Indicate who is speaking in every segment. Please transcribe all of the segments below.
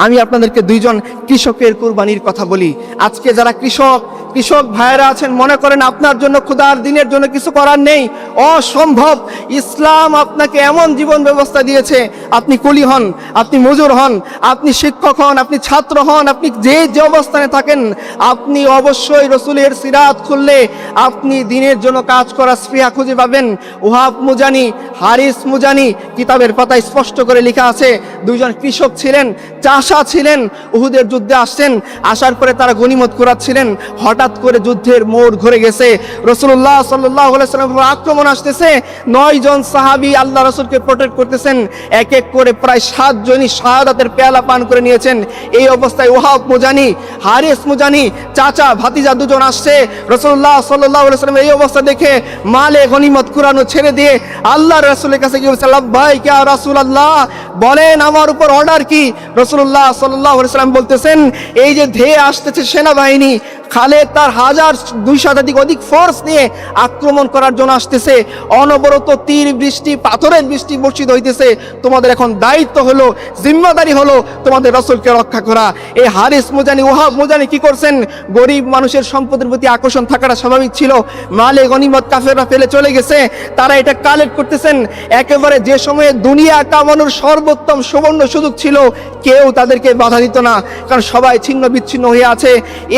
Speaker 1: আমি আপনাদেরকে দুইজন কৃষকের কুরবানির কথা বলি। আজকে যারা কৃষক ভাইয়েরা আছেন, মনে করেন আপনার জন্য ক্ষুধার দিনের জন্য কিছু করার নেই, অসম্ভব। ইসলাম আপনাকে এমন জীবন ব্যবস্থা দিয়েছে, আপনি কুলি হন, আপনি মজুর হন, আপনি শিক্ষক হন, আপনি ছাত্র হন, আপনি যে অবস্থানে থাকেন, আপনি অবশ্যই রসুলের সিরাত খুললে আপনি দিনের জন্য কাজ করার স্পৃহা খুঁজে পাবেন। ওহাব মুজানি, হারিস মুজানি কিতাবের পাতায় স্পষ্ট করে লেখা আছে, দুইজন কৃষক ছিলেন, চাষা ছিলেন, উহুদের যুদ্ধে আসছেন, আসার পরে তারা গনিমত কুড়াচ্ছিলেন। হঠাৎ করে যুদ্ধের মোড় ঘুরে গেছে, রাসূলুল্লাহ সাল্লাল্লাহু আলাইহি ওয়াসাল্লামের উপর আক্রমণ আসতেছে। 9 জন সাহাবী আল্লাহ রাসূলকে প্রোটেক্ট করতেছেন, এক এক করে প্রায় 7 জনই শাহাদাতের পেয়ালা পান করে নিয়েছেন। এই অবস্থায় ওহাব মুজানি, হারিস মুজানি চাচা ভাতিজা দুজন আসছে। রাসূলুল্লাহ সাল্লাল্লাহু আলাইহি ওয়াসাল্লাম এই অবস্থা দেখে মালে গনিমত কুড়ানো ছেড়ে দিয়ে আল্লাহর রাসূলের কাছে গিয়ে বলছে, লাব্বাইক ইয়া রাসূলুল্লাহ, বলেন আমার উপর অর্ডার কি? রাসূলুল্লাহ সাল্লাল্লাহু আলাইহি ওয়াসাল্লাম বলতেছেন, এই যে ধেয়ে আসতেছে সেনাবাহিনী, খালেদ তার 1200 অধিক ফোর্স নিয়ে আক্রমণ করার জন্য আসতেছে, অনবরত তীর বৃষ্টি, পাথরের বৃষ্টি বর্ষিত হইতেছে, তোমাদের এখন দায়িত্ব হলো, জিম্মাদারি হলো তোমাদের রাসূলকে রক্ষা করা। এই হারিস মুজানি, ওহাব মুজানি কি করছেন? গরিব মানুষের সম্পদের প্রতি আকর্ষণ থাকাটা স্বাভাবিক ছিল। মালে গনিমত কাফেররা ফেলে চলে গেছে, তারা এটা কালেক্ট করতেছেন। একেবারে যে সময়ে দুনিয়া কামানোর সর্বোত্তম সুবর্ণ সুযোগ ছিল, কেউ তাদেরকে বাধা দিত না, কারণ সবাই ছিন্ন বিচ্ছিন্ন হয়ে আছে।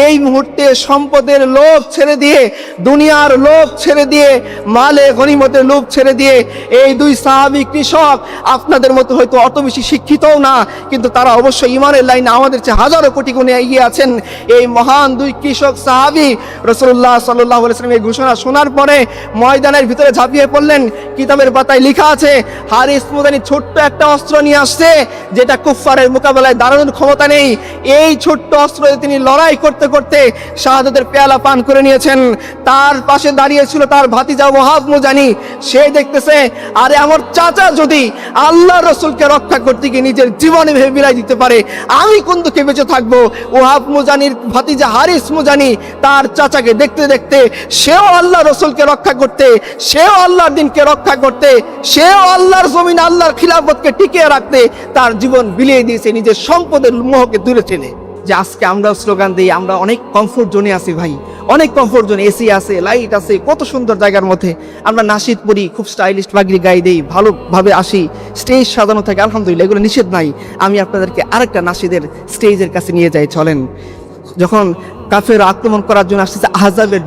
Speaker 1: এই মুহূর্তে সম্পদের লোভ ছেড়ে দিয়ে, দুনিয়ার লোভ ছেড়ে দিয়ে, মালে গনিমতের লোভ ছেড়ে দিয়ে এই দুই সাহাবী কৃষক, আপনাদের মতো হয়তো অত বেশি শিক্ষিতও না, কিন্তু তারা অবশ্যই ইমানের লাইনে আমাদের চেয়ে হাজারো কোটি গুণে এগিয়ে আছেন। এই মহান দুই কৃষক সাহাবী রাসূলুল্লাহ সাল্লাল্লাহু আলাইহি ওয়াসাল্লাম এই ঘোষণা শোনার পরে ময়দানের ভিতরে ঝাঁপিয়ে পড়লেন। কিতাবের পাতায় লেখা আছে, হারিস মুজানি ছোট্ট একটা অস্ত্র নিয়ে আসছে, যেটা কুফফারের মোকাবেলায় দাঁড়ানোর ক্ষমতা নেই। এই ছোট্ট অস্ত্র তিনি লড়াই করতে করতে শাহাদাতের পেয়ালা পান করে নিয়েছেন। তার পাশে দাঁড়িয়ে ছিল তার ভাতিজা ওহাব মুজানি। সে দেখতেছে, আরে আমার চাচা যদি আল্লাহ রসুলকে রক্ষা করতে গিয়ে নিজের জীবনে ভেবে বিলাই দিতে পারে, আমি কোন দুঃখে বেঁচে থাকবো? ওহাব মুজানির ভাতিজা হারিস মুজানি তার চাচাকে দেখতে দেখতে সেও আল্লাহ রসুলকে রক্ষা করতে, সেও আল্লাহর দিনকে রক্ষা করতে, সেও আল্লাহর জমিন, আল্লাহর খিলাফতকে টিকিয়ে রাখতে তার জীবন বিলিয়ে দিয়েছে নিজের সম্পদের মোহকে দূরে টেনে। যে আজকে আমরা স্লোগান দিই, আমরা অনেক কমফোর্ট জোনে আছি ভাই, অনেক কমফোর্ট জোনে, এসি আছে, লাইট আছে, কত সুন্দর জায়গার মধ্যে আমরা নাশিদ পড়ি, খুব স্টাইলিশ পাগড়ি গায়ে দেই, ভালোভাবে আসি, স্টেজ সাজানো থাকে, আলহামদুলিল্লাহ, এগুলো নিষেধ নাই। আমি আপনাদেরকে আরেকটা নাশিদের স্টেজের কাছে নিয়ে যাই, চলেন। যখন কাফের আক্রমণ করার জন্য আসছে আহজাবের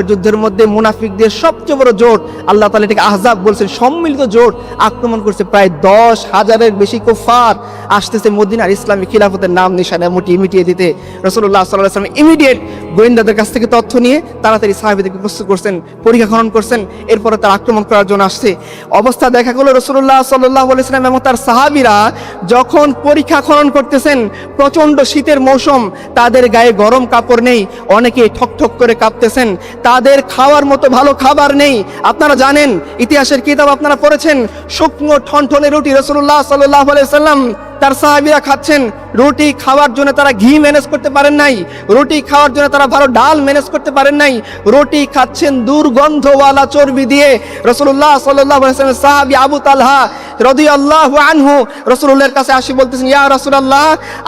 Speaker 1: যুদ্ধের মধ্যে মুনাফিকদের সবচেয়ে বড় জোট, আল্লাহ তাআলা এটাকে আহজাব বলছেন, সম্মিলিত জোট আক্রমণ করছে। প্রায় 10,000-এর বেশি কুফার আসতেছে মদিনার ইসলামী খিলাফতের নাম নিশানা মিটিয়ে দিতে। রাসূলুল্লাহ সাল্লাল্লাহু আলাইহি ওয়াসাল্লাম ইমিডিয়েট গোয়েন্দাদের কাছ থেকে তথ্য নিয়ে তাড়াতাড়ি সাহাবীদেরকে প্রস্তুত করছেন, পরীক্ষা খনন করছেন, এরপরে তারা আক্রমণ করার জন্য আসছে। অবস্থা দেখা গেল রাসূলুল্লাহ সাল্লাল্লাহু আলাইহি ওয়াসাল্লাম এবং তার সাহাবীরা যখন পরীক্ষা খনন করতেছেন, প্রচন্ড শীতের মৌসুম, তাদের গায়ে গরম কাপড় নেই, অনেকে ঠকঠক করে কাঁপতেছেন, তাদের খাওয়ার মতো ভালো খাবার নেই। আপনারা জানেন, ইতিহাসের কিতাব আপনারা পড়েছেন, শুকনো ঠনঠনে রুটি রাসূলুল্লাহ সাল্লাল্লাহু আলাইহি ওয়াসাল্লাম তার সাহাবীরা খাচ্ছেন। রুটি খাওয়ার জন্য তারা ঘি ম্যানেজ করতে পারেন নাই, রুটি খাওয়ার জন্য তারা ভালো ডাল ম্যানেজ করতে পারেন নাই, রুটি খাচ্ছেন দুর্গন্ধওয়ালা চর্বি দিয়ে। রাসূলুল্লাহ সাল্লাল্লাহু আলাইহি ওয়াসাল্লাম সাহাবী আবু তালহা রাদিয়াল্লাহু আনহু রাসূলুল্লাহর কাছে আসি বলতেছেন, ইয়া রাসূলুল্লাহ,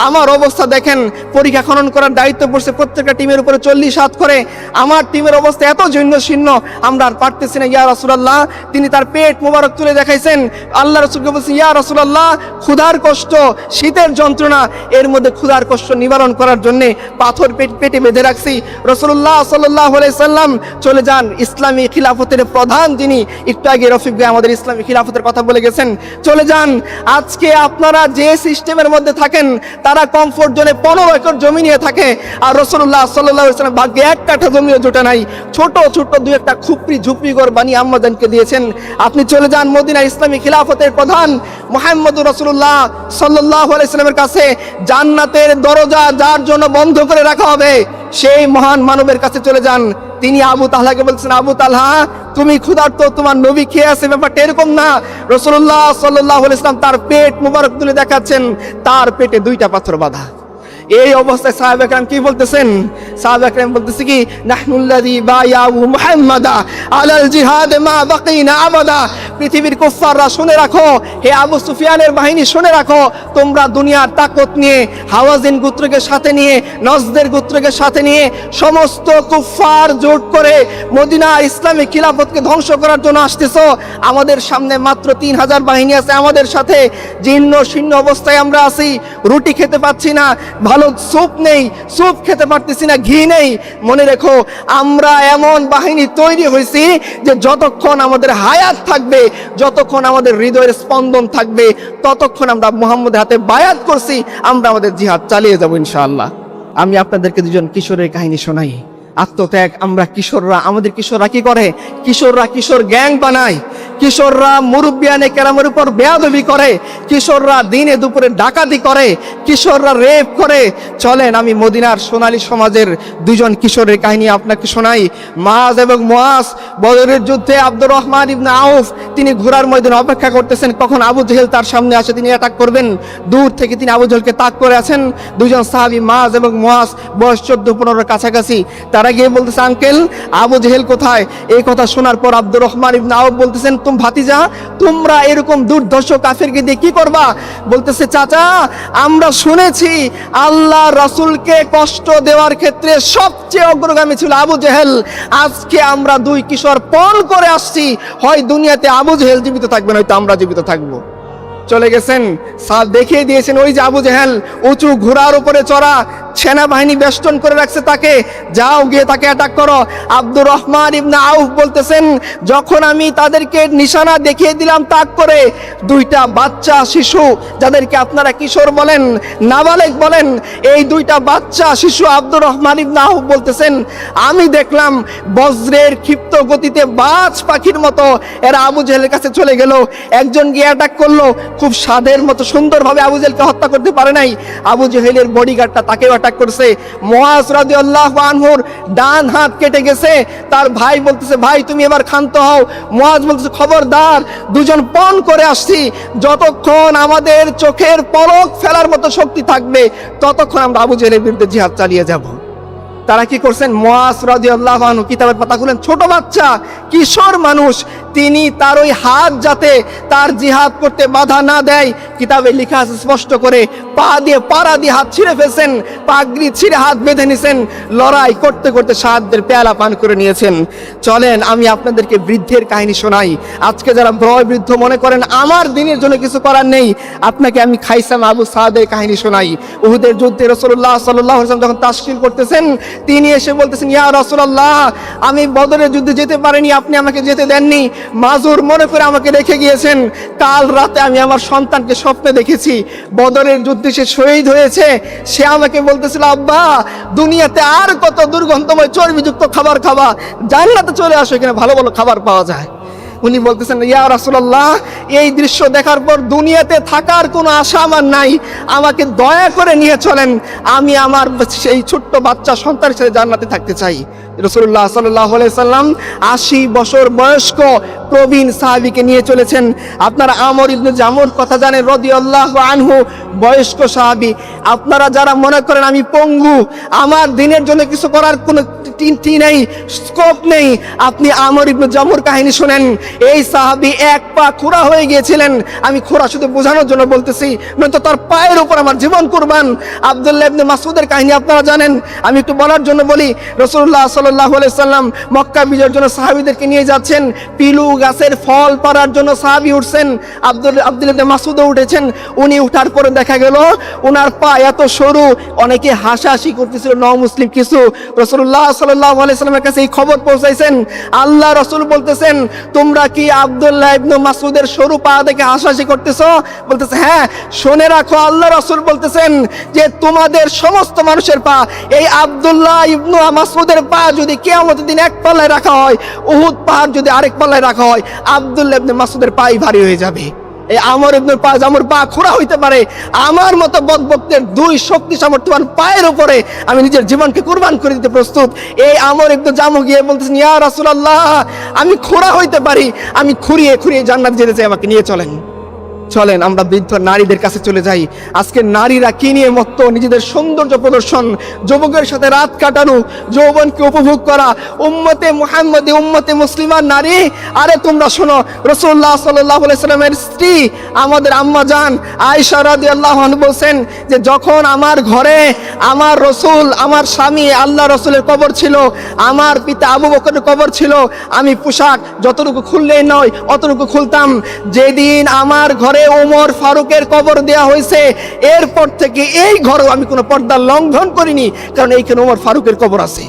Speaker 1: আমার অবস্থা দেখেন, পরীক্ষা খনন করার দায়িত্ব পড়ছে প্রত্যেকটা টিমের উপরে 40 হাত করে, আমার টিমের অবস্থা এত জৈন্য আমরা আর পারতেছি না, ইয়া রাসূলুল্লাহ। তিনি তার পেট মোবারক তুলে দেখাইছেন, আল্লাহ রাসূলকে বলছেন, ইয়া রাসূলুল্লাহ, ক্ষুধার কষ্ট, শীতের যন্ত্রণা, এর মধ্যে ক্ষুধার কষ্ট নিবারণ করার জন্য পাথর পেটে বেঁধে রাখছি। রাসূলুল্লাহ সাল্লাল্লাহু আলাইহি সাল্লাম চলে যান। ইসলামী খিলাফতের প্রধান যিনি, একটু আগে রফিক ভাই আমাদের ইসলামী খিলাফতের কথা বলে গেছেন, চলে যান। আজকে আপনারা যে সিস্টেমের মধ্যে থাকেন, তারা কমফোর্ট জোনে 15 একর জমি নিয়ে থাকে, আর রাসূলুল্লাহ সাল্লাল্লাহু আলাইহি সাল্লাম ভাগ্যে 1 কাঠা জমিও জোটে নাই, ছোট ছোট 2-1টা খুপড়ি ঝুপড়ি ঘর বানিয়ে আম্মাজানকে দিয়েছেন। আপনি চলে যান মদিনা ইসলামী খিলাফতের প্রধান মুহাম্মদুর রাসূলুল্লাহ সাল্লাল্লাহু আলাইহি সাল্লামের কাছে, জান্নাতের দরজা যার জন্য বন্ধ করে রাখা হবে, সেই মহান মানবের কাছে চলে যান। তিনি আবু তালহাকে বলছেন, আবু তালহা, তুমি ক্ষুধার্ত, তোমার নবী খেয়ে আছে, ব্যাপারটা এরকম না। রাসূলুল্লাহ সাল্লাল্লাহু আলাইহি ওয়াসাল্লাম তার পেট মোবারক তুলে দেখাচ্ছেন, তার পেটে 2টা পাথর বাঁধা। এই অবস্থায় সাহাবা کرام কি বলতেছেন? সাহাবা کرام বলতেছে কি, নাহনুল্লাযী বায়াউ মুহাম্মাদা আলাল জিহাদ মা বাকিনা আবাদা। পৃথিবীর কুফফাররা শুনে রাখো, হে আবু সুফিয়ানের বাহিনী শুনে রাখো, তোমরা দুনিয়ার তাকত নিয়ে হাওয়াজিন গোত্রকে সাথে নিয়ে, নজদের গোত্রকে সাথে নিয়ে সমস্ত কুফফার জোট করে মদিনার ইসলামী খিলাফতকে ধ্বংস করার জন্য আসতেছো। আমাদের সামনে মাত্র 3000 বাহিনী আছে, আমাদের সাথে জীর্ণ শীর্ণ অবস্থায় আমরা আছি, রুটি খেতে পাচ্ছি না, ভালো স্যুপ নেই, স্যুপ খেতে পারতেছি না, ঘি নেই। মনে রেখো, আমরা এমন বাহিনী তৈরি হয়েছি যে যতক্ষণ আমাদের হায়াত থাকবে, যতক্ষণ আমাদের হৃদয়ের স্পন্দন থাকবে, ততক্ষণ আমরা মুহাম্মদের হাতে বায়াত করছি, আমরা আমাদের জিহাদ চালিয়ে যাব ইনশাআল্লাহ। আমি আপনাদেরকে দুজন কিশোরের কাহিনী শোনাই, আত্মত্যাগ। আমরা কিশোররা, আমাদের কিশোররা কি করে? কিশোররা কিশোর গ্যাং বানায়, কিশোররা মুরব্বিয়ানে কেরামের উপর বেয়াদবি করে, কিশোররা দিনে দুপুরে ডাকাতি করে, কিশোররা রেপ করে। চলেন আমি মদিনার সোনালী সমাজের দুজন কিশোরের কাহিনী আপনাকে শোনাই। মাজ এবং মুআজ, বদরের যুদ্ধে আব্দুর রহমান ইবনে আউফ তিনি ঘোড়ার ময়দানে অপেক্ষা করতেছেন কখন আবু জেহেল তার সামনে আসে, তিনি অ্যাটাক করবেন। দূর থেকে তিনি আবু জেহেলকে তাক করে আছেন। দুজন সাহাবী মাজ এবং মুআজ, বয়স 14-15 কাছাকাছি। তারা গিয়ে বলতেছে, আঙ্কেল আবু জেহেল কোথায়? এই কথা শোনার পর আব্দুর রহমান ইবনে আউফ বলতেছেন, তুম ভাতিজা, তোমরা এরকম দুর্ধর্ষ কাফেরকে দিয়ে কি করবা? বলতেছে, চাচা আমরা শুনেছি আল্লাহ রাসূলকে কষ্ট দেওয়ার ক্ষেত্রে সবচেয়ে অগ্রগামী ছিল আবু জেহেল। আজকে আমরা দুই কিশোর পণ করে আসছি, হয় দুনিয়াতে আবু জেহেল জীবিত থাকবে, নয়তো আমরা জীবিত থাকবো। চলে গেছেন, সাদ দেখিয়ে দিয়েছেন ওই যে আবু জেহেল, উঁচু ঘোড়ার উপরে চড়া, সেনাবাহিনী বেষ্টন করে রাখছে তাকে, যাও গিয়ে তাকে অ্যাটাক করো। আব্দুর রহমান ইবনে আউফ বলতেছেন, যখন আমি তাদেরকে নিশানা দেখিয়ে দিলাম তাক করে, দুইটা বাচ্চা শিশু, যাদেরকে আপনারা কিশোর বলেন, নাবালেগ বলেন, এই দুইটা বাচ্চা শিশু আব্দুর রহমান ইবনে আউফ বলতেছেন, আমি দেখলাম বজ্রের ক্ষিপ্ত গতিতে বাজ পাখির মতো এরা আবু জেহেলের কাছে চলে গেল। একজন গিয়ে অ্যাটাক করলো, খুব স্বাদের মতো সুন্দরভাবে আবু জেহেলকে হত্যা করতে পারে নাই। আবু জেহেলের বডিগার্ডটা তাকেও অ্যাটাক করছে। মুআজ রাদিয়াল্লাহু আনহুর ডান হাত কেটে গেছে। তার ভাই বলতেছে, ভাই তুমি এবার ক্ষান্ত হও। মুআজ বলতেছে, খবরদার, দুজন পণ করে আসছি, যতক্ষণ আমাদের চোখের পলক ফেলার মতো শক্তি থাকবে ততক্ষণ আমরা আবু জেহেলের বিরুদ্ধে জিহাদ চালিয়ে যাব। তারা কি করছেন? মুআজ রাদিয়াল্লাহু আনহু কিতাবের পাতা খুলেন, ছোট বাচ্চা, কিশোর মানুষ, তিনি তার ওই হাত যাতে তার জিহাদ করতে বাধা না দেয়, কিতাবে লেখা আছে স্পষ্ট করে, পা দিয়ে পাড়া দিয়ে হাত ছিঁড়ে ফেলছেন, পাগড়ি ছিঁড়ে হাত বেঁধে নিয়েছেন, লড়াই করতে করতে শাহাদাতের পেয়ালা পান করে নিয়েছেন। চলেন আমি আপনাদেরকে বৃদ্ধের কাহিনী শোনাই। আজকে যারা বয় বৃদ্ধ মনে করেন আমার দিনের জন্য কিছু করার নেই, আপনাকে আমি খাইসাম আবু সাদের কাহিনী শোনাই। উহুদের যুদ্ধে রাসূলুল্লাহ সাল্লাল্লাহু আলাইহি ওয়াসাল্লাম যখন তাশকিল করতেছেন, তিনি এসে বলতেছেন, ইয়া রাসূলুল্লাহ, আমি বদরের যুদ্ধে যেতে পারিনি, আপনি আমাকে যেতে দেননি, মাজুর মনে করে আমাকে রেখে গিয়েছেন। কাল রাতে আমি আমার সন্তানকে স্বপ্নে দেখেছি বদরের যুদ্ধে সে শহীদ হয়েছে। সে আমাকে বলতেছিল, আব্বা দুনিয়াতে আর কত দুর্গন্ধময় চর্বিযুক্ত খাবার খাবা, জান্নাতে চলে আসো, এখানে ভালো ভালো খাবার পাওয়া যায়। উনি বলতেছেন, ইয়া রাসূলুল্লাহ, এই দৃশ্য দেখার পর দুনিয়াতে থাকার কোনো আশা আমার নাই, আমাকে দয়া করে নিয়ে চলেন, আমি আমার সেই ছোট্ট বাচ্চা সন্তানের সাথে জান্নাতে থাকতে চাই। রাসূলুল্লাহ সাল্লাল্লাহু আলাইহি সাল্লাম 80 বছর বয়স্ক প্রবীণ সাহাবীকে নিয়ে চলেছেন। আপনারা আমর ইবনে জামুর কথা জানেন রাদিয়াল্লাহু আনহু, বয়স্ক সাহাবী। আপনারা যারা মনে করেন আমি পঙ্গু, আমার দিনের জন্য কিছু করার কোনো নেই, স্কোপ নেই, আপনি আমর ইবনে জামুর কাহিনী শুনেন। এই সাহাবী এক পা খোঁড়া হয়ে গিয়েছিলেন, আমি খোঁড়া শুধু বোঝানোর জন্য বলতেছি, নয়তো তার পায়ের উপর আমার জীবন কুরবান। আব্দুল্লাহ ইবনে মাসউদের কাহিনী আপনারা জানেন, আমি একটু বলার জন্য বলি। রাসূলুল্লাহ সাল্লাল্লাহু আলাইহি সাল্লাম মক্কা বিজয়ের জন্য সাহাবীদেরকে নিয়ে যাচ্ছেন, পিলু গাছের ফল পাড়ার জন্য সাহাবী উঠছেন, আব্দুল্লাহ ইবনে মাসউদও উঠেছেন। উনি উঠার পরে দেখা গেল ওনার পা এত সরু, অনেকে হাসাহাসি করতেছিল, মুসলিম কিছু। রাসূলুল্লাহ সাল্লাল্লাহু আলাইহি সাল্লামের কাছে এই খবর পৌঁছাইছেন। আল্লাহ রাসূল বলতেছেন, তোমরা কি আব্দুল্লাহ ইবনে মাসউদের সরু পা দেখে হাসাহাসি করতেছো? বলতেছে, হ্যাঁ। শুনে রাখো, আল্লাহ রাসূল বলতেছেন যে তোমাদের সমস্ত মানুষের পা, এই আব্দুল্লাহ ইবনে মাসউদের পা যদি কিয়ামতের দিন এক পাল্লায় রাখা হয়, উহুদ পাহাড় যদি আরেক পাল্লায় রাখা হয়, আব্দুল্লাহ ইবনে মাসউদের পাই ভারী হয়ে যাবে। এই আমর ইবনে জামুর পা খোঁড়া হইতে পারে, আমার মতো বদবক্তের দুই শক্তি সামর্থ্যবান পায়ের উপরে আমি নিজের জীবনকে কুরবান করে দিতে প্রস্তুত। এই আমর ইবনে জামু গিয়ে বলতেছেন, ইয়া রাসূলুল্লাহ, আমি খোঁড়া হইতে পারি, আমি খুঁড়িয়ে খুঁড়িয়ে জান্নাত যেতে চাই, আমাকে নিয়ে চলেন। চলেন আমরা বৃদ্ধ নারীদের কাছে চলে যাই। আজকে নারীরা কি নিয়ে মত্ত, নিজেদের সৌন্দর্য প্রদর্শন, যুবকের সাথে রাত কাটানো, যৌবনকে উপভোগ করা। উম্মতে মুহাম্মদী, উম্মতে মুসলিমার নারী, আরে তোমরা শোনো, রাসূলুল্লাহ সাল্লাল্লাহু আলাইহি সাল্লামের স্ত্রী আমাদের আম্মা জান আয়েশা রাদিয়াল্লাহু আনহা বলছেন যে যখন আমার ঘরে আমার রসুল, আমার স্বামী আল্লাহ রসুলের কবর ছিল, আমার পিতা আবু বকরের কবর ছিল, আমি পোশাক যতটুকু খুললেই নয় অতটুকু খুলতাম। যেদিন আমার ঘরে ওমর ফারুকের কবর দেয়া হয়েছে, এরপর থেকে এই ঘরেও আমি কোনো পর্দা লঙ্ঘন করিনি, কারণ এইখানে ওমর ফারুকের কবর আছে।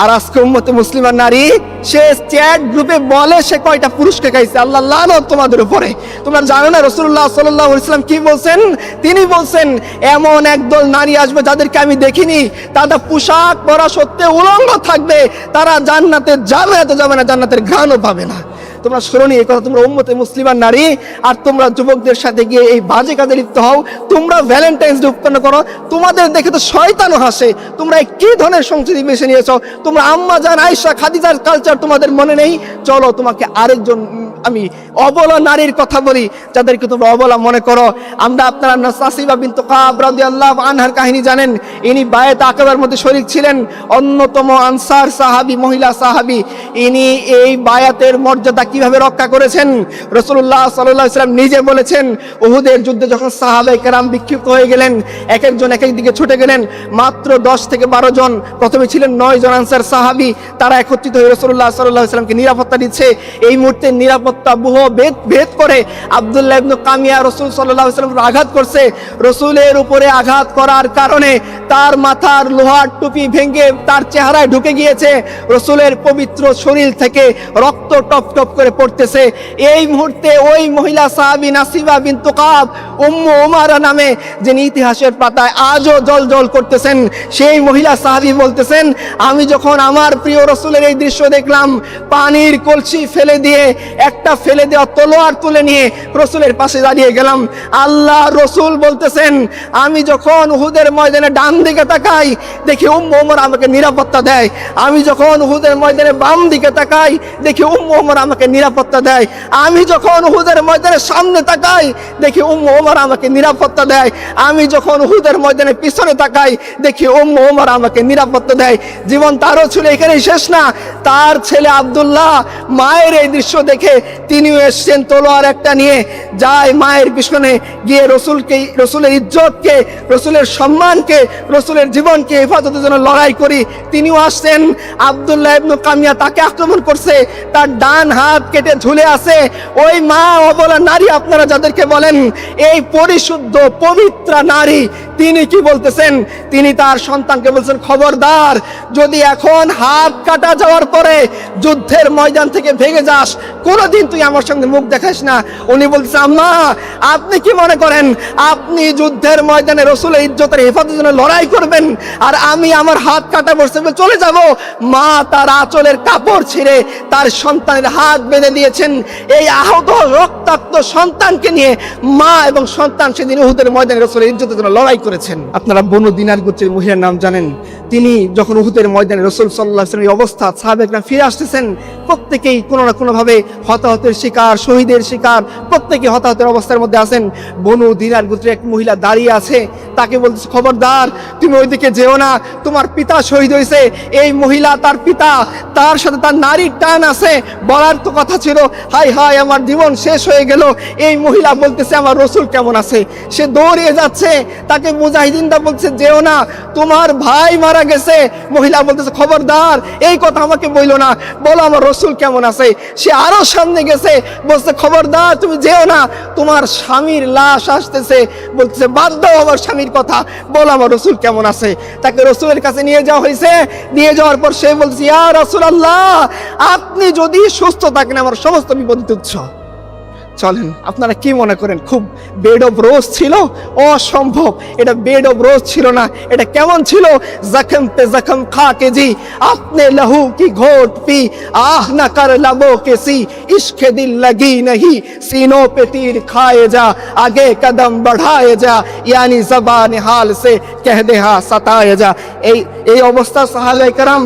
Speaker 1: আর আজকে উম্মতে মুসলিমার নারী, সে চ্যাট গ্রুপে বলে সে কয়টা পুরুষকে খাইছে, আল্লাহ লানত তোমাদের উপরে। তোমরা জানো না রাসূলুল্লাহ সাল্লাল্লাহু আলাইহি ওয়াসাল্লাম কি বলছেন? তিনি বলছেন এমন একদল নারী আসবে যাদেরকে আমি দেখিনি, তারা পোশাক পরা সত্ত্বেও উলঙ্গ থাকবে, তারা জান্নাতে যাবে না, তো যাবে না, জান্নাতের ঘ্রাণও পাবে না। তোমরা স্মরণীয় এই কথা, তোমরা উম্মতে মুসলিমার নারী, আর তোমরা যুবকদের সাথে গিয়ে এই বাজে কাজে লিপ্ত হও, তোমরা ভ্যালেন্টাইন্স ডে উৎপন্ন করো, তোমাদের দেখে তো শয়তানও হাসে। তোমরা কি ধরনের সংস্কৃতি বেছে নিয়েছো? তোমরা আম্মা জান আয়েশা খাদিজার কালচার তোমাদের মনে নেই? চলো তোমাকে আরেকজন আমি অবলা নারীর কথা বলি, যাদেরকে তোমরা অবলা মনে করো। আপনারা নাসিবা বিনতে কাব রাদিয়াল্লাহু আনহার কাহিনী জানেন। ইনি বায়াত আকাবার মধ্যে শরীক ছিলেন, অন্যতম আনসার সাহাবী, মহিলা সাহাবী। ইনি এই বায়াতের মর্যাদা কিভাবে রক্ষা করেছেন? রাসূলুল্লাহ সাল্লাল্লাহু আলাইহি ওয়াসাল্লাম নিজে বলেছেন, উহুদের যুদ্ধে যখন সাহাবায়ে কেরাম বিক্ষিপ্ত হয়ে গেলেন, এক একজন এক এক দিকে ছুটে গেলেন, মাত্র 10 থেকে 12 জন, প্রথমে ছিলেন 9 জন আনসার সাহাবী, তারা একত্রিত হয়ে রাসূলুল্লাহ সাল্লাল্লাহু আলাইহি ওয়াসাল্লামকে নিরাপত্তা দিচ্ছে। এই মুহূর্তে নিরাপত্তা বুহ ভেদ করে আব্দুল্লাহ ইবনে কামিয়া রাসূল সাল্লাল্লাহু আলাইহি ওয়াসাল্লাম আঘাত করছে। রাসূলের উপরে আঘাত করার কারণে তার মাথার লোহার টুপি ভেঙে তার চেহারায় ঢুকে গিয়েছে, রাসূলের পবিত্র শরীর থেকে রক্ত টপ টপ করে পড়তেছে। এই মুহূর্তে ওই মহিলা সাহাবী নাসিবা বিনতে কাব, উম্মু উমারা নামে, যিনি ইতিহাসের পাতায় আজও জল করতেছেন, সেই মহিলা সাহাবী বলতেছেন, আমি যখন আমার প্রিয় রাসূলের এই দৃশ্য দেখলাম, পানির কলসি ফেলে দিয়ে একটা ফেলে দেওয়া তলোয়ার তুলে নিয়ে রাসূলের পাশে দাঁড়িয়ে গেলাম। আল্লাহ রাসূল বলতেছেন, আমি যখন উহুদের ময়দানে ডান দিকে তাকাই দেখি উম্মু উমর আমাকে নিরাপত্তা দেয়, আমি যখন উহুদের ময়দানে বাম দিকে তাকাই দেখি উম্মু উমর আমাকে নিরাপত্তা দেয়, আমি যখন উহুদের ময়দানে সামনে তাকাই দেখি উম্মু উমর আমাকে নিরাপত্তা দেয়, আমি যখন উহুদের ময়দানে পিছনে তাকাই দেখি উম্মু উমর আমাকে নিরাপত্তা দেয়। জীবন তারও ছিল এখানেই শেষ না। তার ছেলে আব্দুল্লাহ মায়ের এই দৃশ্য দেখে তিনিও এসছেন তলোয়ার একটা নিয়ে, যায় মায়ের পিছনে গিয়ে রসুলের ইজ্জতকে, রসুলের সম্মানকে, রসুলের জীবনকে হেফাজতের জন্য লড়াই করি। তিনিও আসছেন। আব্দুল্লাহ ইবনে কামিয়া তাকে আক্রমণ করছে, তার ডান হাত কেটে ঝুলে আছে। ওই মা অবলা নারী আপনারা যাদেরকে বলেন এই পরিশুদ্ধ পবিত্র নারী, তিনি কি বলতেছেন? তিনি তার সন্তানকে বলছেন, খবরদার, যদি এখন হাত কাটা যাওয়ার পরে যুদ্ধের ময়দান থেকে ভেগে যাস, কোনোদিন তুই আমার সঙ্গে মুখ দেখাস না। উনি বলতেছে, আম্মা আপনি কি মনে করেন আপনি যুদ্ধের ময়দানে রসুলের ইজ্জতের হেফাজতের জন্য লড়াই করবেন আর আমি আমার হাত কাটা বসে চলে যাব? মা তার আঁচলের কাপড় ছিঁড়ে তার সন্তানের হাত বেঁধে দিয়েছেন। এই আহত রক্তাক্ত সন্তানকে নিয়ে মা এবং সন্তান সেদিন উহুদের ময়দানে রসুলের ইজ্জতের জন্য লড়াই করেছেন। আপনারা বনু দিনার গোত্রের মহিলার নাম জানেন। তিনি যখন উহুদের ময়দানে রসুল সাল্লাল্লাহু আলাইহি ওয়াসাল্লামের অবস্থা, সাহাবায়ে ফিরে আসতেছেন, প্রত্যেকেই কোনো না কোনোভাবে হতাহতের শিকার, শহীদের শিকার, প্রত্যেকে হতাহতের অবস্থার মধ্যে আছেন। বনু দিনার গোত্রের এক মহিলা দাঁড়িয়ে আছে, তাকে বলতেছে, খবরদার তুমি ওইদিকে যেও না, তোমার পিতা শহীদ হয়েছে। এই মহিলা, তার পিতা, তার সাথে তার নারীর টান আছে, বলার তো কথা ছিল, হাই হাই আমার জীবন শেষ হয়ে গেল। এই মহিলা বলতেছে, আমার রসুল কেমন আছে? সে দৌড়িয়ে যাচ্ছে, তাকে মুজাহিদিনরা বলছে, যেও না, তোমার ভাই মারা গেছে। মহিলা বলতেছে, খবরদার এই কথা আমাকে বইলো না, বলো আমার রসুল কেমন আছে। সে আরো সামনে গেছে, বলছে, খবরদার তুমি যেও না, তোমার স্বামীর লাশ আসতেছে। বলতেছে, বাদ দাও আমার স্বামীর কথা, বলো আমার রসুল কেমন আছে। তাকে রসুলের কাছে নিয়ে যাওয়া হয়েছে। নিয়ে যাওয়ার পর সে বলছে, ইয়া রাসূলুল্লাহ, আপনি যদি সুস্থ থাকেন আমার সমস্ত বিপদ তুচ্ছ। চলেন, আপনারা কি মনে করেন খুব বেড অফ রোজ ছিল? অসম্ভব, এটা বেড অফ রোজ ছিল না। এটা কেমন ছিল? জখম পে জখম খা কে জি, আপনে লহু কি ঘোট পি, আহ না কর লবো কে সি, ইশকে দিল লাগি नहीं, सीनों पे तीर खाए जा, आगे कदम बढ़ाए जा, यानी जबान हाल से कह दे हा सताए जा। এই অবস্থা সাহাবায়ে কেরাম,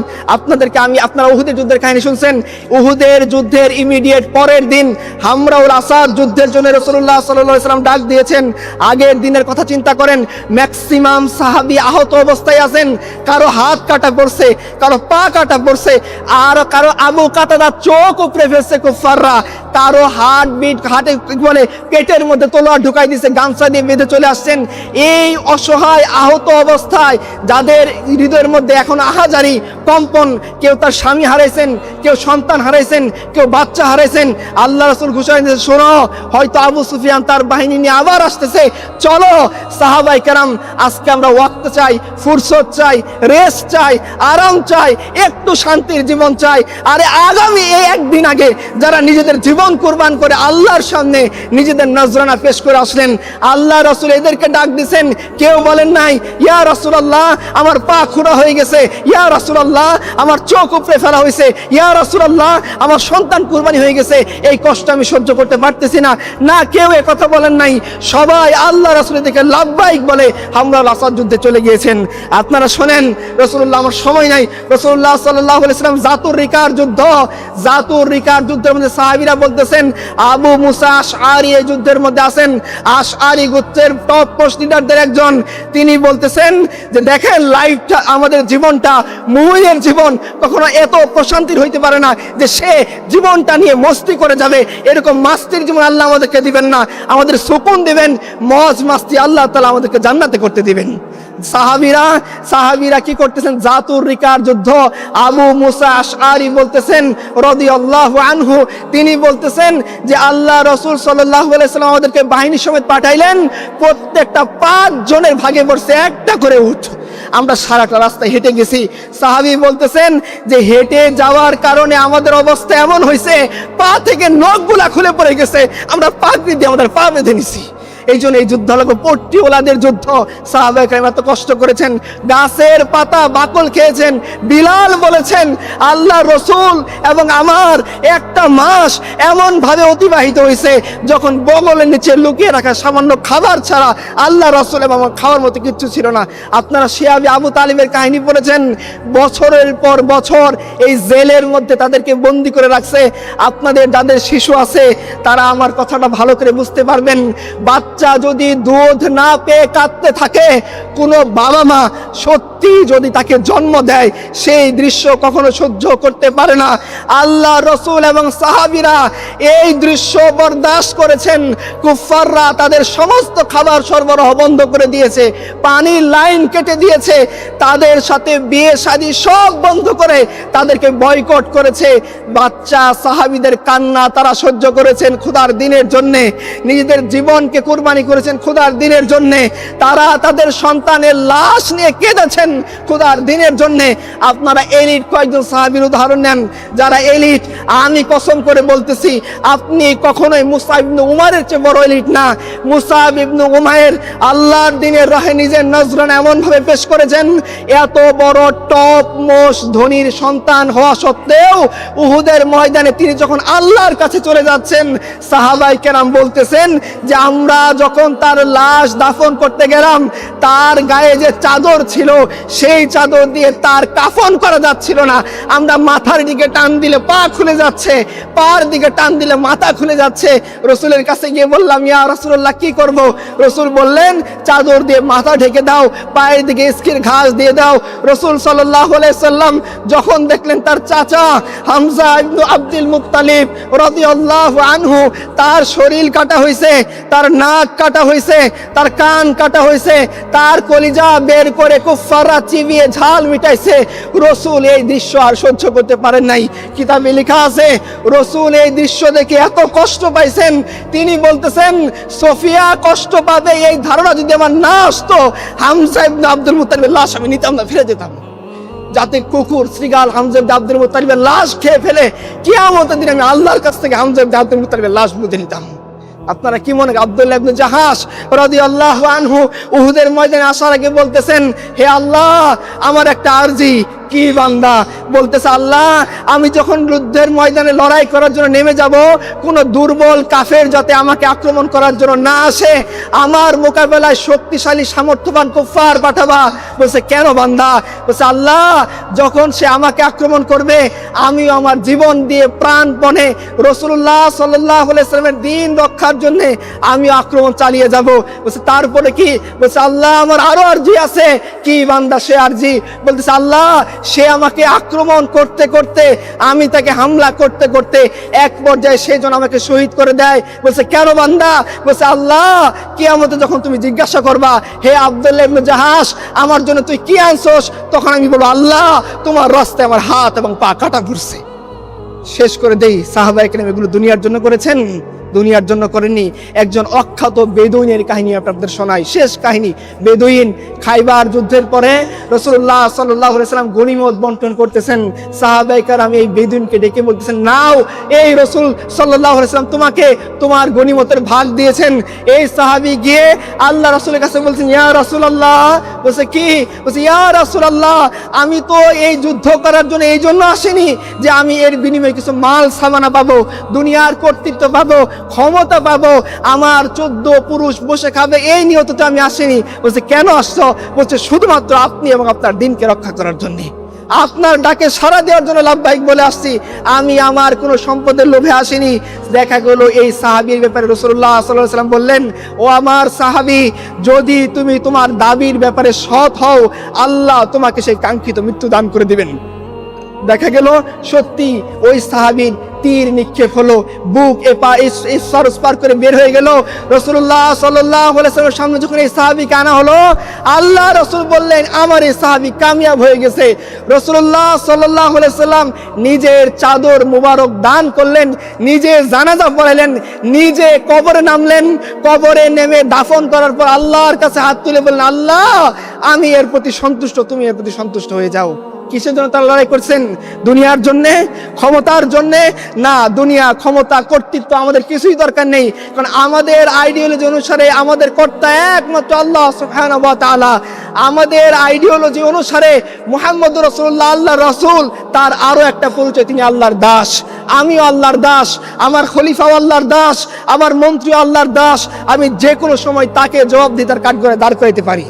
Speaker 1: আপনারা উহুদের যুদ্ধের কাহিনী শুনছেন। উহুদের যুদ্ধের ইমিডিয়েট পরের দিন হামরাউল আসা বদর যুদ্ধের জন্য রাসূলুল্লাহ সাল্লাল্লাহু আলাইহি ওয়াসাল্লাম ডাক দিয়েছেন। আগের দিনের কথা চিন্তা করেন, ম্যাক্সিমাম সাহাবী আহত অবস্থায় আছেন, কারো হাত কাটা পড়ছে, কারো পা কাটা পড়ছে, আর কারো আবু কাতাদা চোখ উপড়ে ফেলছে কুফাররা, কারো হাটে বলে পেটের মধ্যে তলোয়ার ঢুকাই দিয়েছে, গামছা দিয়ে বেঁধে চলে আসছেন। এই অসহায় আহত অবস্থায় যাদের হৃদয়ের মধ্যে এখন আহাজারি কম্পন, কেউ তার স্বামী হারাইছেন, কেউ সন্তান হারাইছেন, কেউ বাচ্চা হারাইছেন, আল্লাহ রাসূল ঘোষণা দিয়েছেন, শোনো, হয়তো আবু সুফিয়ান তার বাহিনী নিয়ে আবার আসতেছে, চলো সাহাবায়ে কেরাম আজকে আমরা ওয়াক্ত চাই, ফুরসত চাই, রেস্ট চাই, আরাম চাই, একটু শান্তির জীবন চাই। আরে আগামী এই একদিন আগে যারা নিজেদের জীবন কুরবান করে আল্লাহর সামনে নিজেদের নজরানা পেশ করে আসলেন, আল্লাহ রাসূল এদেরকে ডাক দিয়েছেন। কেউ বলেন নাই ইয়া রাসূলুল্লাহ আমার পা খোঁড়া হয়ে গেছে, ইয়া রাসূলুল্লাহ আমার চোখ উপড়ে ফেলা হয়েছে, ইয়া রাসূলুল্লাহ আমার সন্তান কুরবানি হয়ে গেছে, এই কষ্ট আমি সহ্য করতে পারতেছি না, না কেউ এ কথা বলেন নাই। সবাই আল্লাহ রাসূলের দিকে লাব্বাইক বলে হামরা আসাদ যুদ্ধে চলে গিয়েছেন। আপনারা শোনেন, রাসূলুল্লাহ আমার সময় নাই, রাসূলুল্লাহ সাল্লাল্লাহু আলাইহি ওয়াসাল্লাম জাতুর রিকার যুদ্ধের মধ্যে সাহাবীরা বলতেছেন আবু মুসা আশআরী এই যুদ্ধের মধ্যে আছেন, আশআরী গোত্রের টপ পোস্ট লিডারদের একজন। তিনি বলতেছেন যে দেখেন, লাইফটা আমাদের জীবনটা, মুমিনের জীবন কখনো এত প্রশান্তির হইতে পারে না যে সে জীবনটা নিয়ে মস্তি করে যাবে। এরকম মাস্তির জীবন আল্লাহ আমাদেরকে দিবেন না, আমাদের সুকুন দিবেন, মজ মাস্তি আল্লাহ তাআলা আমাদেরকে জান্নাতে করতে দিবেন। সাহাবীরা কি করতেছেন? জাতুর রিকার যুদ্ধ। আবু মুসা আশআরী বলতেছেন রাদিয়াল্লাহু আনহু, তিনি বলতেছেন যে আল্লাহ রাসূল সাল্লাল্লাহু আলাইহি ওয়াসাল্লাম আমাদেরকে বাহিনী সমেত পাঠাইলেন, প্রত্যেকটা 5 জনের ভাগে পড়ছে একটা করে উট। আমরা সারাটা রাস্তায় হেঁটে গেছি। সাহাবী বলতেছেন যে হেঁটে যাওয়ার কারণে আমাদের অবস্থা এমন হয়েছে, পা থেকে নখগুলা খুলে পড়ে গেছে, আমরা পাগড়ি দিয়ে আমাদের পা বেঁধে নিছি। এই জন্য এই যুদ্ধ হলো পট্টিওয়ালাদের যুদ্ধ। সাহাবায়ে কেরাম এত কষ্ট করেছেন, গাছের পাতা বাকল খেয়েছেন। বিলাল বলেছেন আল্লাহ রসুল এবং আমার একটা মাস এমন ভাবে অতিবাহিত হয়েছে যখন বগলের নিচে লুকিয়ে রাখা সামান্য খাবার ছাড়া আল্লাহ রসুল এবং আমার খাওয়ার মতো কিচ্ছু ছিল না। আপনারা শিয়াবি আবু তালিবের কাহিনী পড়েছেন, বছরের পর বছর এই জেলের মধ্যে তাদেরকে বন্দি করে রাখছে। আপনাদের যাদের শিশু আছে তারা আমার কথাটা ভালো করে বুঝতে পারবেন। বাচ্চা যদি দুধ না পেয়ে কাঁদতে থাকে, কোনো বাবা মা সত্যি যদি তাকে জন্ম দেয়, সেই দৃশ্য কখনো সহ্য করতে পারে না। আল্লাহ রসুল এবং সাহাবীরা এই দৃশ্য বরদাস্ত করেছেন। কুফাররা তাদের সমস্ত খাবার সরবরাহ বন্ধ করে দিয়েছে, পানির লাইন কেটে দিয়েছে, তাদের সাথে বিয়ে শাদী সব বন্ধ করে তাদেরকে বয়কট করেছে। বাচ্চা সাহাবীদের কান্না তারা সহ্য করেছেন খোদার দিনের জন্যে, নিজেদের জীবনকে কুরবানি করেছেন খোদার দিনের জন্যে। তারা তাদের সন্তানের লাশ নিয়ে কেঁদেছেন খোদার দিনের জন্যে। আপনারা এলিট কয়েকজন সাহাবীর উদাহরণ নেন, যারা এলিট। আমি কসম করে বলতেছি, আপনি কখনোই মুসআব ইবনে উমারের চেয়ে বড় এলিট না। মুসআব ইবনে উমাইর আল্লাহর দিনের রাহে নিজের নজরানা এমন ভাবে পেশ করেছেন, এত বড় টপ মোস্ট ধনীর সন্তান হওয়া সত্ত্বেও উহুদের ময়দানে তিনি যখন আল্লাহর কাছে চলে যাচ্ছেন, সাহাবায়ে কেরাম বলতেছেন যে আমরা যখন তার লাশ দাফন করতে গেলাম, তার গায়ে যে চাদর ছিল সেই চাদর দিয়ে তার কাফন করা যাচ্ছিল না। আমরা মাথার দিকে টান দিলে পা খুলে যাচ্ছে, পার দিকে টান দিলে মাথা খুলে যাচ্ছে। রসুলের কাছে গিয়ে বললাম ইয়া রাসূলুল্লাহ কি করব? রসুল বললেন চাদর দিয়ে মাথা ঢেকে দাও, পায়ের দিকে ইস্কির ঘাস দিয়ে দাও। রসুল সাল্লাল্লাহু আলাইহি সাল্লাম যখন দেখলেন তার চাচা হামজা ইবনে আব্দুল মুত্তালিব রাদিয়াল্লাহু আনহু তার শরীর কাটা হয়েছে, তার নাক কাটা হয়েছে, তার কান কাটা হয়েছে, তার কলিজা বের করে কুফাররা চিবিয়ে ঝাল মিটাইছে, রসুল এই দৃশ্য আর সহ্য করতে পারেন নাই। কিতাবে লেখা আছে রসুল এই দৃশ্য দেখে এত কষ্ট পাইছেন, তিনি বলতেছেন সোফিয়া কষ্ট পাবে এই ধারণা যদি আমার না আসতো, হামজা ইবনে আব্দুল মুত্তালিবের লাশ আমি নিতাম না, ফিরে যেতাম, যাতে কুকুর শ্রীগাল হামজা ইবনে আব্দুল মুত্তালিবের লাশ খেয়ে ফেলে কিয়ামতের দিন আমি আল্লাহর কাছ থেকে হামজা ইবনে আব্দুল মুত্তালিবের লাশ বুঝে নিতাম। আপনারা কি মনে করেন? আব্দুল্লাহ ইবনে জাহাশ রাদিয়াল্লাহু আনহু উহুদের ময়দানে আসার আগে বলতেছেন হে আল্লাহ আমার একটা আরজি, কি বান্দা বলতেছে, আল্লাহ আমি যখন যুদ্ধের ময়দানে লড়াই করার জন্য নেমে যাব, কোনো দুর্বল কাফের যাতে আমাকে আক্রমণ করার জন্য না আসে, আমার মোকাবেলায় শক্তিশালী সামর্থ্যবান কুফার পাঠাবা। বলছে কেন বান্দা? বলছে আল্লাহ যখন সে আমাকে আক্রমণ করবে, আমিও আমার জীবন দিয়ে প্রাণপণে রাসূলুল্লাহ সাল্লাল্লাহু আলাইহি ওয়াসাল্লামের দ্বীন রক্ষার জন্য আমিও আক্রমণ চালিয়ে যাব। বলছে তারপরে কি? বলছে আল্লাহ আমার আরো আরজি আছে। কি বান্দা সে আরজি? বলতেছে আল্লাহ সে আমাকে আক্রমণ করতে করতে, আমি তাকে হামলা করতে করতে এক পর্যায়ে সে যেন আমাকে শহীদ করে দেয়। বলছে কেন বান্দা? বলছে আল্লাহ কিয়ামতে যখন তুমি জিজ্ঞাসা করবা, হে আব্দুল্লাহ ইবনে জাহাশ আমার জন্য তুই কি আনছস, তখন আমি বলবো আল্লাহ তোমার রাস্তায় আমার হাত এবং পা কাটা ঘুরছে। শেষ করে দেই, সাহাবায়ে কেরাম এগুলো দুনিয়ার জন্য করেছেন? দুনিয়ার জন্য করেননি। একজন অখ্যাত বেদুইনের কাহিনী আপনাদের শোনাই, শেষ কাহিনী। বেদুইন খাইবার যুদ্ধের পরে রাসূলুল্লাহ সাল্লাল্লাহু আলাইহি ওয়াসাল্লাম গনিমত বন্টন করতেছেন। সাহাবায়ে কেরাম এই বেদুইনকে ডেকে বলতেছেন, নাও এই রাসূল সাল্লাল্লাহু আলাইহি ওয়াসাল্লাম তোমাকে তোমার গনিমতের ভাগ দিয়েছেন। এই সাহাবী গিয়ে আল্লাহ রাসূলের কাছে বলছেন, ইয়া রাসূলুল্লাহ। বলছে কি? বলছে ইয়া রাসূলুল্লাহ আমি তো এই যুদ্ধ করার জন্য এই জন্য আসিনি যে আমি এর বিনিময়ে কিছু মাল সামানা পাবো, দুনিয়ার কর্তৃত্ব পাবো, ক্ষমতা পাবো, আমার 14 পুরুষ বসে খাবে, এই নিয়তে তো আমি আসিনি। বলছে কেন আসছো? বলছে শুধুমাত্র আপনি এবং আপনার দিনকে রক্ষা করার জন্য, আপনার ডাকে সাড়া দেওয়ার জন্য লাভবাহিক বলে আসছি, আমি আমার কোনো সম্পদের লোভে আসিনি। দেখা গেল এই সাহাবীর ব্যাপারে রাসূলুল্লাহ সাল্লাল্লাহু আলাইহি ওয়াসাল্লাম বললেন, ও আমার সাহাবী যদি তুমি তোমার দাবির ব্যাপারে সৎ হও, আল্লাহ তোমাকে সেই কাঙ্ক্ষিত মৃত্যু দান করে দিবেন। দেখা গেল সত্যি ওই সাহাবীর তীর নিক্ষেপ হলো, বুক পার করে বের হয়ে গেল। রাসূলুল্লাহ সাল্লাল্লাহু আলাইহি ওয়াসাল্লামের সামনে যখন এই সাহাবীকে আনা হলো, আল্লাহ রাসূল বললেন আমার এই সাহাবী কামিয়াব হয়ে গেছে। রাসূলুল্লাহ সাল্লাল্লাহু আলাইহি ওয়াসাল্লাম নিজের চাদর মুবারক দান করলেন, নিজে জানাজা পড়ালেন, নিজে কবরে নামলেন। কবরে নেমে দাফন করার পর আল্লাহর কাছে হাত তুলে বললেন, আল্লাহ আমি এর প্রতি সন্তুষ্ট, তুমি এর প্রতি সন্তুষ্ট হয়ে যাও। কিসের জন্য তারা লড়াই করছেন? দুনিয়ার জন্যে, ক্ষমতার জন্যে? না, দুনিয়া ক্ষমতা কর্তৃত্ব আমাদের কিছুই দরকার নেই, কারণ আমাদের আইডিওলজি অনুসারে আমাদের কর্তা একমাত্র আল্লাহ সুবহানাহু ওয়া তাআলা। আমাদের আইডিওলজি অনুসারে মুহাম্মদুর রাসূলুল্লাহ আল্লাহর রাসূল, তার আরো একটা পরিচয় তিনি আল্লাহর দাস। আমিও আল্লাহর দাস, আমার খলিফাও আল্লাহর দাস, আমার মন্ত্রীও আল্লাহর দাস। আমি যে কোনো সময় তাকে জবাবদিহিতার কাঠগড়ায় দাঁড় করাইতে পারি।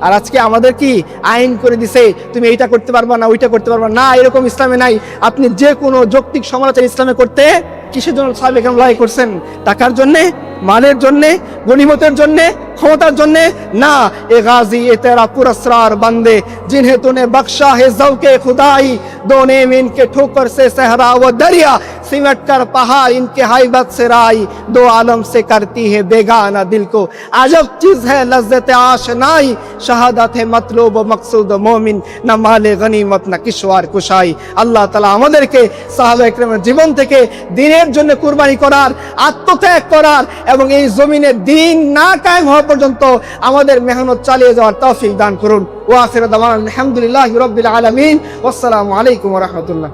Speaker 1: আর আজকে আমাদের কি আইন করে দিছে, তুমি এইটা করতে পারবা না, ওইটা করতে পারবা না, এরকম ইসলামে নাই। আপনি যে কোনো যৌক্তিক সমালোচনা ইসলামে করতে, কিসের জন্য সাহাবায়ে কেরাম লড়াই করছেন? টাকার জন্যে, মালের জন্যে, গনিমতের জন্যে, ক্ষমতার জন্যে? না, এ গাজী এ তেরা পুরস্রার বান্দে जिन्हें तूने बख्शा है ज़ौक़े खुदाई, दोने में इनके ठोकर से सहरा व दरिया, सिमट कर पहाड़ इनके हाइबत से राई, दो आलम से करती है बेगाना दिल को अजब चीज़ है लज्जत आशनाई, शहादत है मतलूब व मकसूद मोमिन, न माले गनीमत न किश्वार कुशाई। আল্লাহ তাআলা আমাদেরকে সাহাবায়ে কেরামের জীবন থেকে দ্বীনের জন্য কুরবানি করার, আত্মত্যাগ করার এবং এই জমিনে দ্বীন না কায়েম হওয়া পর্যন্ত আমাদের মেহনত চালিয়ে যাওয়ার তৌফিক দান করুন। ওয়া আখিরু দাওয়ানা আলহামদুলিল্লাহি রাব্বিল আলামিন। ওয়াসসালামু আলাইকুম ওয়া রাহমাতুল্লাহ।